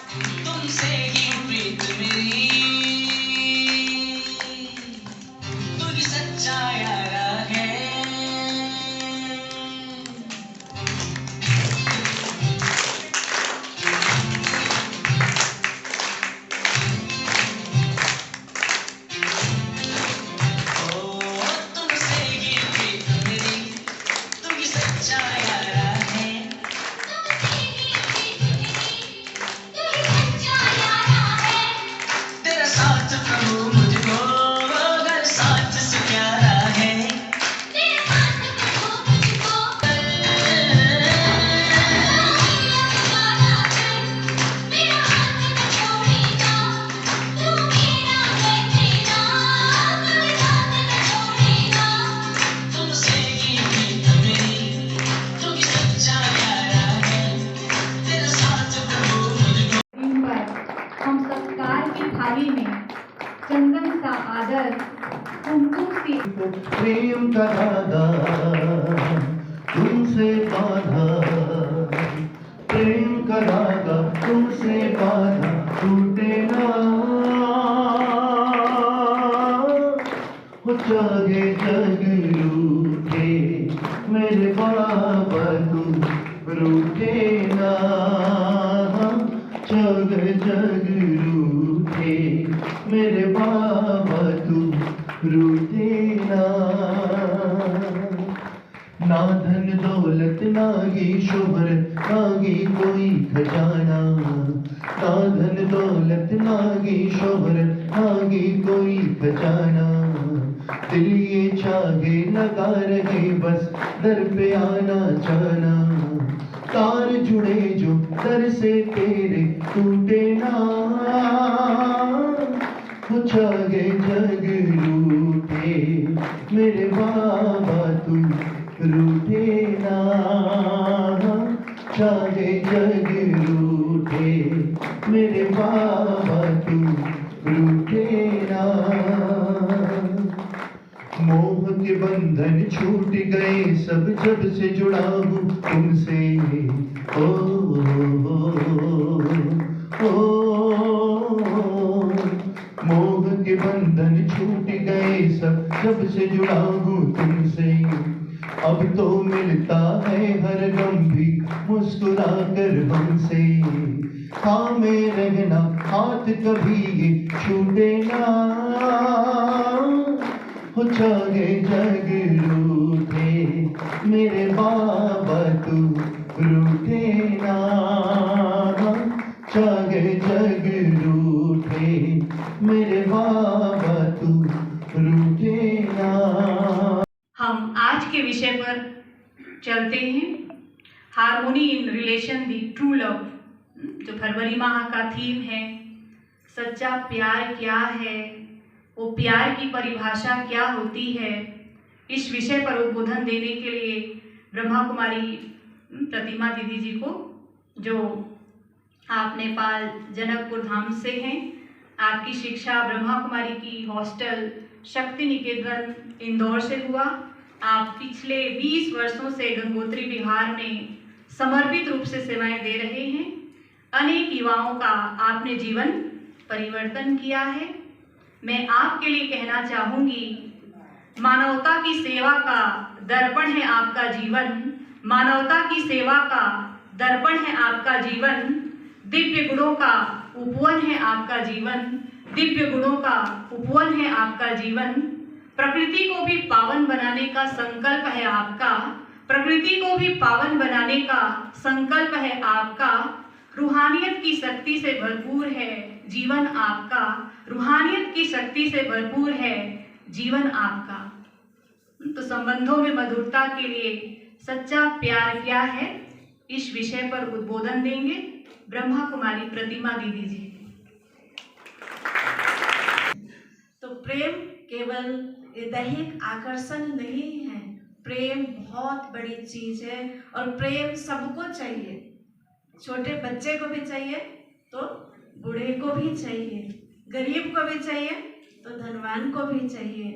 तुमसे ही प्रीत मेरी, तू ही सच्चा यारा है। ओ तुमसे ही प्रीत मेरी, तू ही सच्चा यारा है। तेरा साथ प्रभु मुझको हर साथ से प्यारा है। तुमसे ही प्रीत मेरी, तू ही सच्चा यारा है। तेरा साथ प्रभु मुझको। दिन पर हम सत्कार की थाली में चंदन सा आदर, कुमकुम सी प्रेम का धागा तुमसे बांधा, प्रेम का धागा तुमसे बांधा टूटे ना। हो जागे जग रूठे मेरे बाबा तुम रूठे ना। जग जग रूठे मेरे बाबा तुम रूठे ना। ना धन दौलत नागी शोहरत नागी कोई खजाना, ना धन दौलत नागी शोहरत नागी कोई खजाना। दिल ये चाहे लगा रहे बस दर पे आना जाना। तार जुड़े जो दर से तेरे टूटे ना। हो जागे जग रूठे मेरे बाबा तुम रूठे ना। जागे जग रूठे मेरे बाबा तुम रूठे ना। मोह के बंधन छूट गए सब जब से जुड़ा हूँ तुमसे। ओ, मोह के बंधन छूट गए सब जब से जुड़ा हूँ तुमसे। अब तो मिलता है हर गम भी मुस्कुरा कर हमसे। हाँ में रहना हाथ कभी ये छूटे ना। हो जागे जग रूठे मेरे बाबा तू रूठे ना। जागे जग रूठे मेरे बाबा तू रूठे ना। हम आज के विषय पर चलते हैं। Harmony in relation the true love, जो फरवरी माह का थीम है। सच्चा प्यार क्या है, वो प्यार की परिभाषा क्या होती है, इस विषय पर उद्बोधन देने के लिए ब्रह्मा कुमारी प्रतिमा दीदी जी को, जो आप नेपाल जनकपुर धाम से हैं, आपकी शिक्षा ब्रह्मा कुमारी की हॉस्टल शक्ति निकेतन इंदौर से हुआ। आप पिछले 20 वर्षों से गंगोत्री बिहार में समर्पित रूप से सेवाएं दे रहे हैं। अनेक युवाओं का आपने जीवन परिवर्तन किया है। मैं आपके लिए कहना चाहूँगी, मानवता की सेवा का दर्पण है आपका जीवन। मानवता की सेवा का दर्पण है आपका जीवन। दिव्य गुणों का उपवन है आपका जीवन। दिव्य गुणों का उपवन है आपका जीवन। प्रकृति को भी पावन बनाने का संकल्प है आपका। प्रकृति को भी पावन बनाने का संकल्प है आपका। रूहानियत की शक्ति से भरपूर है जीवन आपका। रूहानियत की शक्ति से भरपूर है जीवन आपका। तो संबंधों में मधुरता के लिए सच्चा प्यार क्या है, इस विषय पर उद्बोधन देंगे ब्रह्मा कुमारी प्रतिमा दीदी जी। तो प्रेम केवल दैहिक आकर्षण नहीं है, प्रेम बहुत बड़ी चीज है। और प्रेम सबको चाहिए, छोटे बच्चे को भी चाहिए तो बूढ़े को भी चाहिए, गरीब को भी चाहिए तो धनवान को भी चाहिए,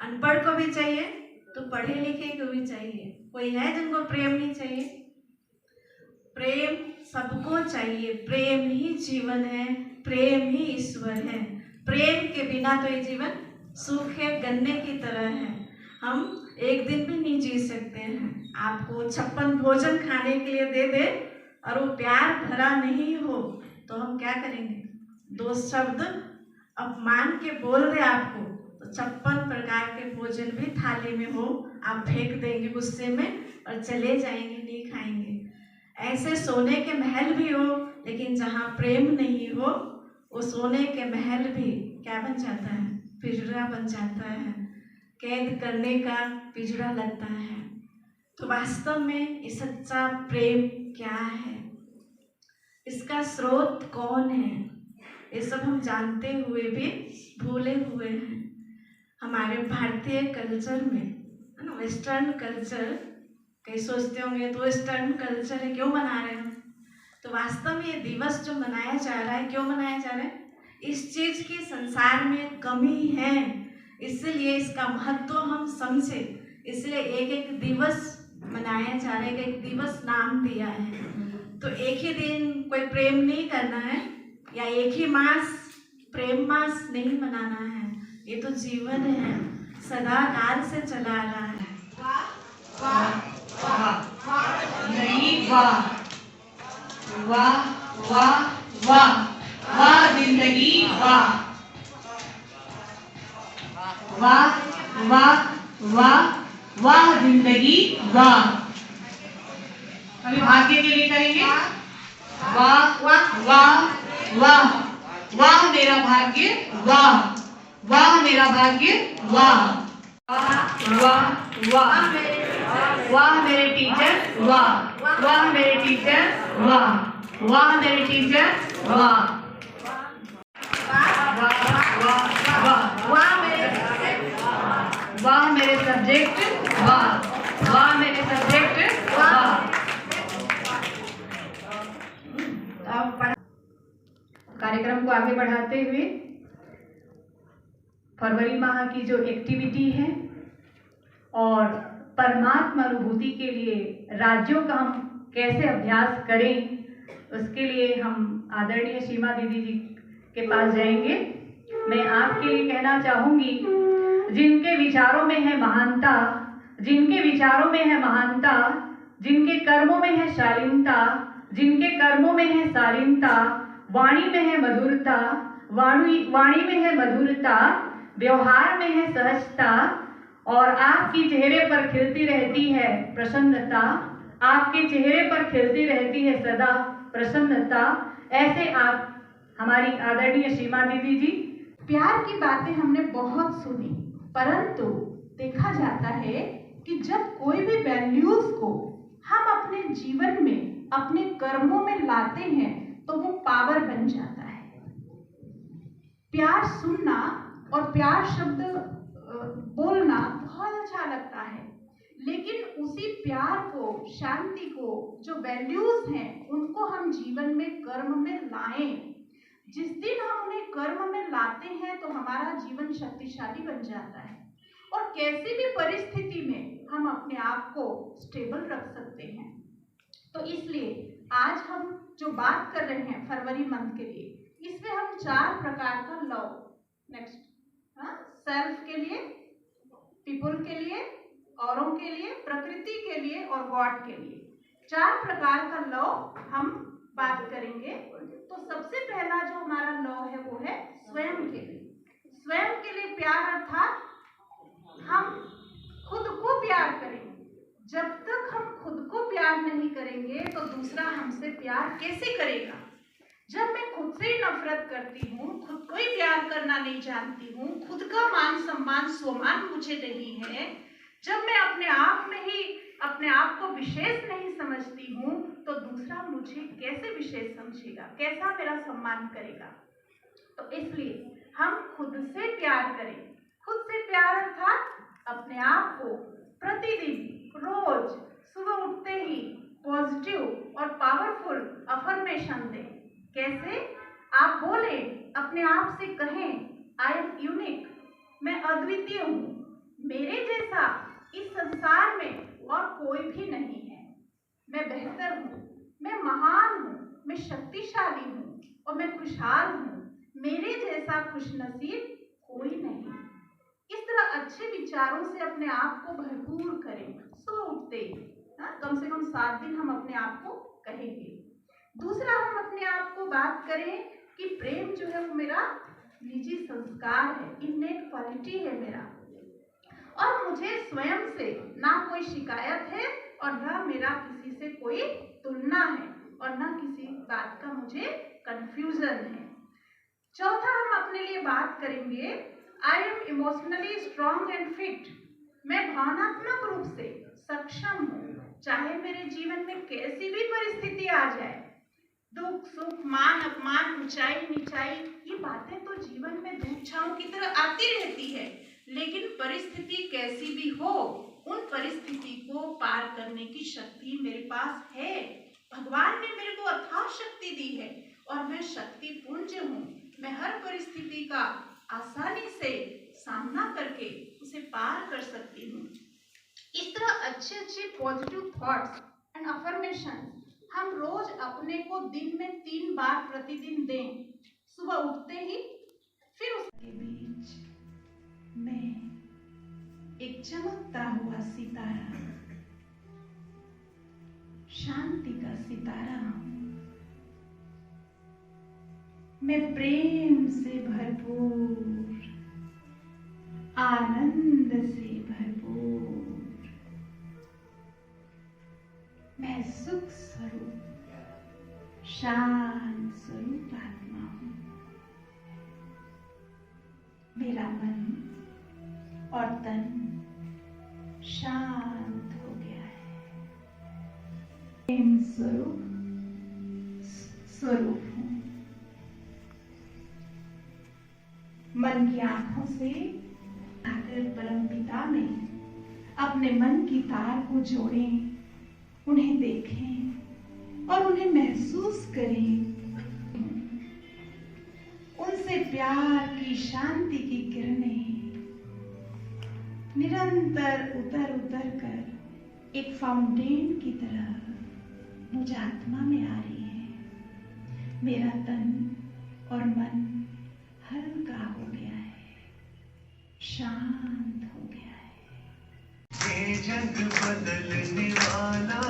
अनपढ़ को भी चाहिए तो पढ़े लिखे को भी चाहिए। कोई है जिनको प्रेम नहीं चाहिए? प्रेम सबको चाहिए। प्रेम ही जीवन है, प्रेम ही ईश्वर है। प्रेम के बिना तो ये जीवन सूखे गन्ने की तरह है, हम एक दिन भी नहीं जी सकते हैं। आपको 56 भोजन खाने के लिए दे दे और वो प्यार भरा नहीं हो तो हम क्या करेंगे? 2 शब्द अपमान के बोल दे आपको तो 56 प्रकार के भोजन भी थाली में हो, आप फेंक देंगे गुस्से में और चले जाएंगे, नहीं खाएंगे। ऐसे सोने के महल भी हो, लेकिन जहाँ प्रेम नहीं हो वो सोने के महल भी क्या बन जाता है? पिंजरा बन जाता है, कैद करने का पिंजरा लगता है। तो वास्तव में ये सच्चा प्रेम क्या है, इसका स्रोत कौन है, ये सब हम जानते हुए भी भूले हुए हैं। हमारे भारतीय कल्चर में है ना, वेस्टर्न कल्चर, कई सोचते होंगे तो वेस्टर्न कल्चर है, क्यों मना रहे हैं? तो वास्तव में ये दिवस जो मनाया जा रहा है, क्यों मनाया जा रहा है? इस चीज की संसार में कमी है, इसलिए इसका महत्व हम समझे, इसलिए एक एक दिवस मनाया जा रहा है, एक दिवस नाम दिया है। तो एक ही दिन कोई प्रेम नहीं करना है या एक ही मास प्रेम मास नहीं मनाना है, ये तो जीवन है, सदा काल से चला आ रहा है। वाह वाह नहीं वाह, वाह वाह वाह, वाह जिंदगी वाह, वाह वाह वाह, वाह जिंदगी वाह। अभी भाग्य के लिए करेंगे, वाह वाह वाह वाह, वाह मेरा भाग्य वाह, वाह मेरा भाग्य वाह, वाह वाह वाह, वाह मेरे टीचर वाह, वाह मेरे टीचर वाह, वाह मेरे टीचर वाह, वाह वाह वाह, वाह मेरे सब्जेक्ट वाह, वाह मेरे सब्जेक्ट वाह। कार्यक्रम को आगे बढ़ाते हुए फरवरी माह की जो एक्टिविटी है और परमात्मा अनुभूति के लिए राज्यों का हम कैसे अभ्यास करें, उसके लिए हम आदरणीय सीमा दीदी जी के पास जाएंगे। मैं आपके लिए कहना चाहूँगी, जिनके विचारों में है महानता, जिनके विचारों में है महानता, जिनके कर्मों में है शालीनता, जिनके कर्मों में है शालीनता, वाणी में है मधुरता, वाणी में है मधुरता, व्यवहार में है सहजता और आपकी चेहरे पर खिलती रहती है प्रसन्नता, आपके चेहरे पर खिलती रहती है सदा प्रसन्नता। ऐसे आप हमारी आदरणीय सीमा दीदी जी। प्यार की बातें हमने बहुत सुनी, परंतु देखा जाता है कि जब कोई भी वैल्यूज को हम अपने जीवन में, अपने कर्मों में लाते हैं तो वो पावर बन जाता है। प्यार सुनना और प्यार शब्द बोलना बहुत अच्छा लगता है, लेकिन उसी प्यार को, शांति को, जो वैल्यूज हैं उनको हम जीवन में, कर्म में लाएं। जिस दिन हम उन्हें कर्म में लाते हैं तो हमारा जीवन शक्तिशाली बन जाता है और कैसी भी परिस्थिति में हम अपने आप को स्टेबल रख सकते हैं। तो इसलिए आज हम जो बात कर रहे हैं फरवरी मंथ के लिए, इसमें हम 4 प्रकार का लव, नेक्स्ट सेल्फ के लिए, पीपल के लिए, औरों के लिए, प्रकृति के लिए और गॉड के लिए 4 प्रकार का लव हम बात करेंगे। तो सबसे पहला जो हमारा लव है वो है स्वयं के लिए। स्वयं के लिए प्यार अर्थात हम खुद को प्यार करेंगे। जब तक हम खुद को प्यार नहीं करेंगे तो दूसरा हमसे प्यार कैसे करेगा? जब मैं खुद से ही नफरत करती हूँ, खुद को ही प्यार करना नहीं जानती हूँ, खुद का मान सम्मान स्वमान मुझे नहीं है, जब मैं अपने आप में ही अपने आप को विशेष नहीं समझती हूँ तो दूसरा मुझे कैसे विशेष समझेगा, कैसा मेरा सम्मान करेगा? तो इसलिए हम खुद से प्यार करें। खुद से प्यार अर्थात अपने आप को प्रतिदिन, रोज सुबह उठते ही पॉजिटिव और पावरफुल अफर्मेशन दें। कैसे? आप बोले, अपने आप से कहें, आई एम यूनिक, मैं अद्वितीय हूँ, मेरे जैसा इस संसार में और कोई भी नहीं है, मैं बेहतर हूँ, मैं महान हूँ, शक्तिशाली हूँ और मैं खुशहाल हूँ, मेरे जैसा खुशनसीब कोई नहीं। इस तरह अच्छे विचारों से अपने आप को भरपूर करें। सुबह उठते कम से कम 7 दिन हम अपने आप को कहेंगे। दूसरा, हम अपने आप को बात करें कि प्रेम जो है वो मेरा निजी संस्कार है, इन्नेट क्वालिटी है मेरा, और मुझे स्वयं से ना कोई शिकायत है और ना मेरा किसी से कोई तुलना है और ना किसी बात का मुझे कंफ्यूजन है। चौथा, हम अपने लिए बात करेंगे I am emotionally strong and fit. मैं भावनात्मक रूप से सक्षम हूँ, चाहे मेरे जीवन में कैसी भी परिस्थिति आ जाए, दुख सुख मान अपमान ऊंचाई नीचाई, ये बातें तो जीवन में धूप छांव की तरह आती रहती है, लेकिन परिस्थिति कैसी भी हो, उन परिस्थिति को पार करने की शक्ति मेरे पास है। भगवान ने मेरे को अथाह शक्ति दी है और मैं शक्ति पुंज हूँ। मैं हर परिस्थिति का आसानी से सामना करके उसे पार कर सकती हूँ। इस तरह अच्छे अच्छे पॉजिटिव थॉट्स एंड अफर्मेशन हम रोज अपने को दिन में 3 बार प्रतिदिन दें। सुबह उठते ही, फिर उसके बीच मैं एक चमकता हुआ सितारा, शांति का सितारा हूं। मैं प्रेम से भरपूर, आनंद से भरपूर, मैं सुख स्वरूप, शांत स्वरूप आत्मा हूं। मेरा मन और तन शांत हो गया है। प्रेम स्वरूप हूं। मन की आंखों से आकर परमपिता में अपने मन की तार को जोड़ें, उन्हें देखें और उन्हें महसूस करें। उनसे प्यार की, शांति की किरणें निरंतर उतर उतर कर एक फाउंटेन की तरह मुझ आत्मा में आ रही है। मेरा तन और मन हल्का हो गया है, शांत हो गया है। ये जग बदलने वाला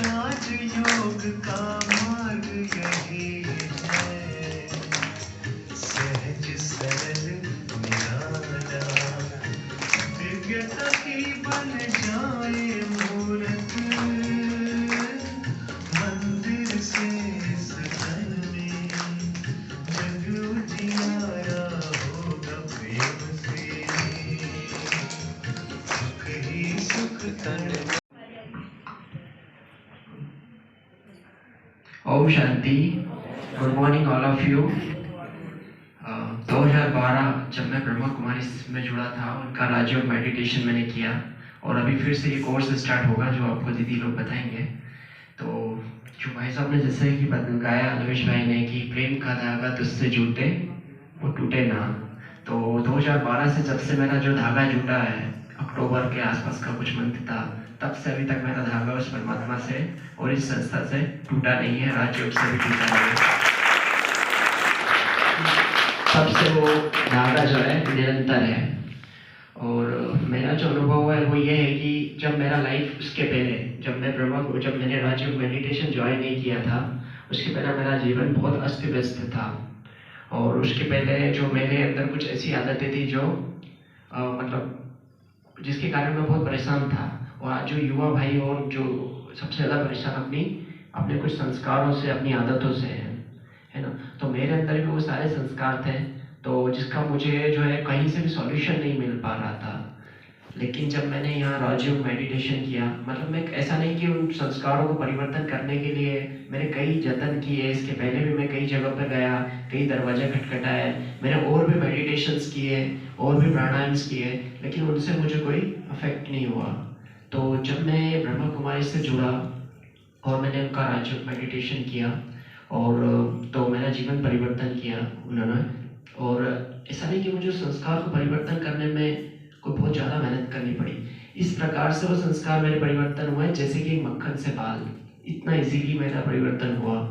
राजयोग का मार्ग यही है, सहज सरल निराला, दिव्यता की बन जाए मूरत, मंदिर से इस तन में जग उजियारा होगा प्रेम से, सुख ही सुख तन। ओम शांति। Good morning all of you. 2012 जब मैं ब्रह्मा कुमारी में जुड़ा था, उनका राजयोग मेडिटेशन मैंने किया और अभी फिर से ये कोर्स स्टार्ट होगा जो आपको दीदी लोग बताएंगे। तो जो भाई साहब ने जैसे कि गाया अनुवेश भाई ने कि प्रेम का धागा तुझसे जुटे वो टूटे ना, तो 2012 से जब से मेरा जो धागा जुटा है, अक्टूबर के आसपास का कुछ मंथ था, तब से अभी तक मेरा धागा उस परमात्मा से और इस संस्था से टूटा नहीं है, राजयोग से भी टूटा नहीं है। तब से वो धागा जो है निरंतर है। और मेरा जो अनुभव है वो ये है कि जब मेरा लाइफ उसके पहले, जब मैंने राजयोग मेडिटेशन ज्वाइन नहीं किया था, उसके पहले मेरा जीवन बहुत अस्त व्यस्त था। और उसके पहले जो मेरे अंदर कुछ ऐसी आदतें थी जो मतलब जिसके कारण मैं बहुत परेशान था। और आज जो युवा भाई और जो सबसे ज़्यादा परेशान अपने कुछ संस्कारों से, अपनी आदतों से है ना। तो मेरे अंदर भी वो सारे संस्कार थे, तो जिसका मुझे जो है कहीं से भी सॉल्यूशन नहीं मिल पा रहा था। लेकिन जब मैंने यहाँ राजयोग मेडिटेशन किया, मतलब मैं ऐसा नहीं कि उन संस्कारों को परिवर्तन करने के लिए मैंने कई जतन किए, इसके पहले भी मैं कई जगह पर गया, कई दरवाजे खटखटाए, मैंने और भी मेडिटेशंस किए और भी प्राणायाम्स किए, लेकिन उनसे मुझे कोई इफेक्ट नहीं हुआ। तो जब मैं ब्रह्मा कुमारी से जुड़ा और मैंने उनका राजयोग मेडिटेशन किया और तो मेरा जीवन परिवर्तन किया उन्होंने। और ऐसा नहीं कि मुझे संस्कार को परिवर्तन करने में कोई बहुत ज़्यादा मेहनत करनी पड़ी। इस प्रकार से वो संस्कार मेरे परिवर्तन हुए जैसे कि मक्खन से बाल, इतना इजीली मेरा परिवर्तन हुआ।